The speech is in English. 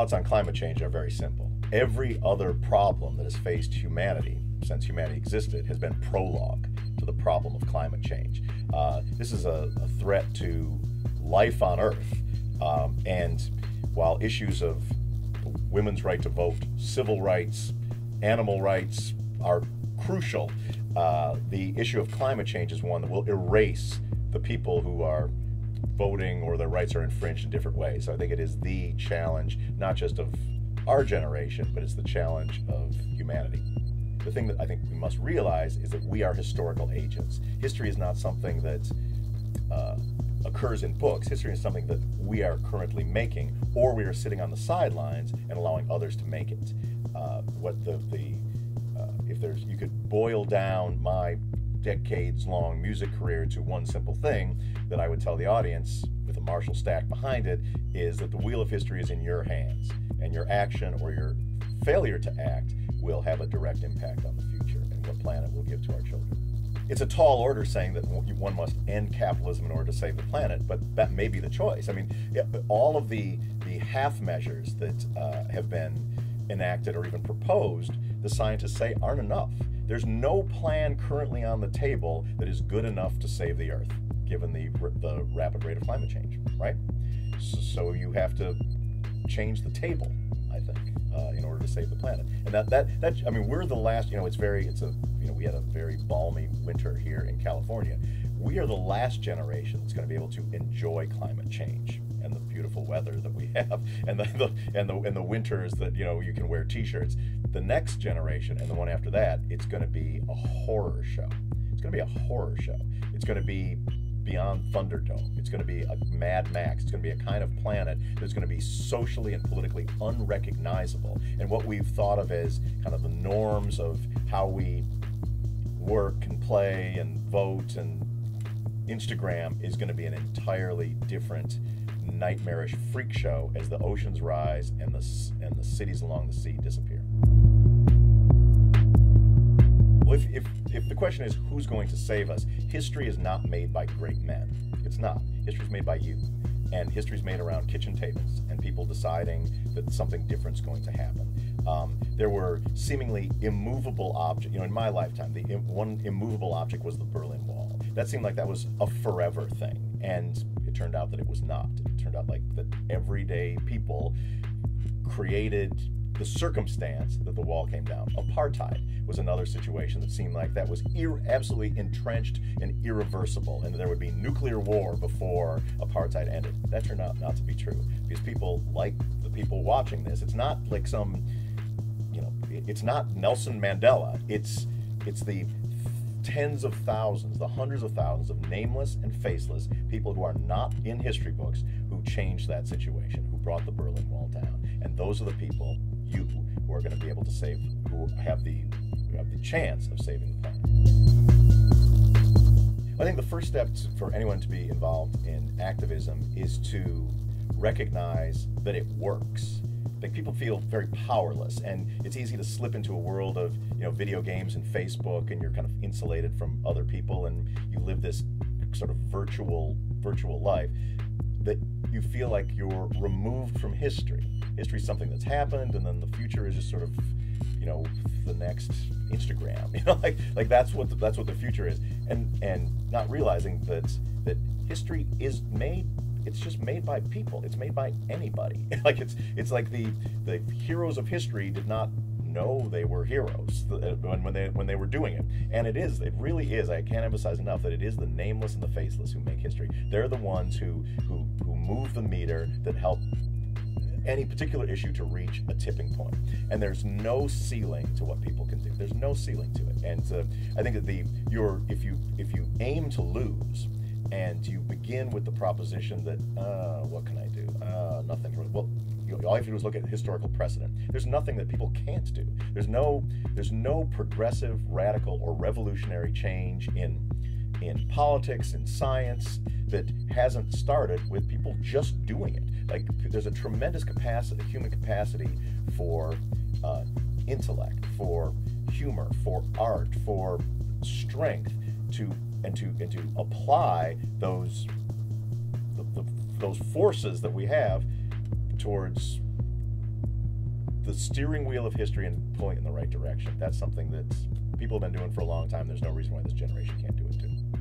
thoughts on climate change are very simple. Every other problem that has faced humanity since humanity existed has been prologue to the problem of climate change. This is a threat to life on Earth. And while issues of women's right to vote, civil rights, animal rights are crucial, the issue of climate change is one that will erase the people who are voting or their rights are infringed in different ways. So I think it is the challenge, not just of our generation, but it's the challenge of humanity. The thing that I think we must realize is that we are historical agents. History is not something that occurs in books. History is something that we are currently making, or we are sitting on the sidelines and allowing others to make it. If you could boil down my decades-long music career to one simple thing that I would tell the audience with a Marshall stack behind it is that the wheel of history is in your hands, and your action or your failure to act will have a direct impact on the future and what planet we'll give to our children. It's a tall order saying that one must end capitalism in order to save the planet, but that may be the choice. I mean, all of the half measures that have been enacted or even proposed, the scientists say aren't enough. There's no plan currently on the table that is good enough to save the Earth, given the rapid rate of climate change, right? So you have to change the table, I think, in order to save the planet. And that I mean, we're the last. We had a very balmy winter here in California. We are the last generation that's going to be able to enjoy climate change and the beautiful weather that we have, and the winters that you can wear T-shirts. The next generation and the one after that, it's going to be a horror show. It's going to be a horror show. It's going to be beyond Thunderdome. It's going to be a Mad Max. It's going to be a kind of planet that's going to be socially and politically unrecognizable. And what we've thought of as kind of the norms of how we work and play and vote and Instagram is going to be an entirely different, nightmarish freak show as the oceans rise and the cities along the sea disappear. Well, if the question is who's going to save us, history is not made by great men. It's not. History is made by you. And history is made around kitchen tables and people deciding that something different is going to happen. There were seemingly immovable objects. In my lifetime, the one immovable object was the Berlin Wall. That seemed like that was a forever thing. And it turned out that it was not. It turned out like that everyday people created the circumstance that the wall came down. Apartheid was another situation that seemed like that was absolutely entrenched and irreversible, and there would be nuclear war before apartheid ended. That turned out not to be true, because people like the people watching this. It's not like some, it's not Nelson Mandela. It's the tens of thousands, the hundreds of thousands of nameless and faceless people who are not in history books who changed that situation, who brought the Berlin Wall down. And those are the people, you, who are going to be able to save, who have the chance of saving the planet. I think the first step for anyone to be involved in activism is to recognize that it works. Like, people feel very powerless, and it's easy to slip into a world of video games and Facebook, and you're kind of insulated from other people, and you live this sort of virtual life that you feel like you're removed from history. History is something that's happened, and then the future is just sort of the next Instagram. Like that's what the future is, and not realizing that history is made. It's just made by people. It's made by anybody. It's like the heroes of history did not know they were heroes when they were doing it. And it really is. I can't emphasize enough that it is the nameless and the faceless who make history. They're the ones who move the meter, that help any particular issue to reach a tipping point. And there's no ceiling to what people can do. There's no ceiling to it. And I think that if you aim to lose, and you begin with the proposition that, what can I do? Nothing. Well, all you have to do is look at historical precedent. There's nothing that people can't do. There's no progressive, radical, or revolutionary change in politics and science that hasn't started with people just doing it. Like, there's a tremendous capacity, human capacity for intellect, for humor, for art, for strength to apply those forces that we have towards the steering wheel of history and pulling it in the right direction. That's something that people have been doing for a long time. There's no reason why this generation can't do it too.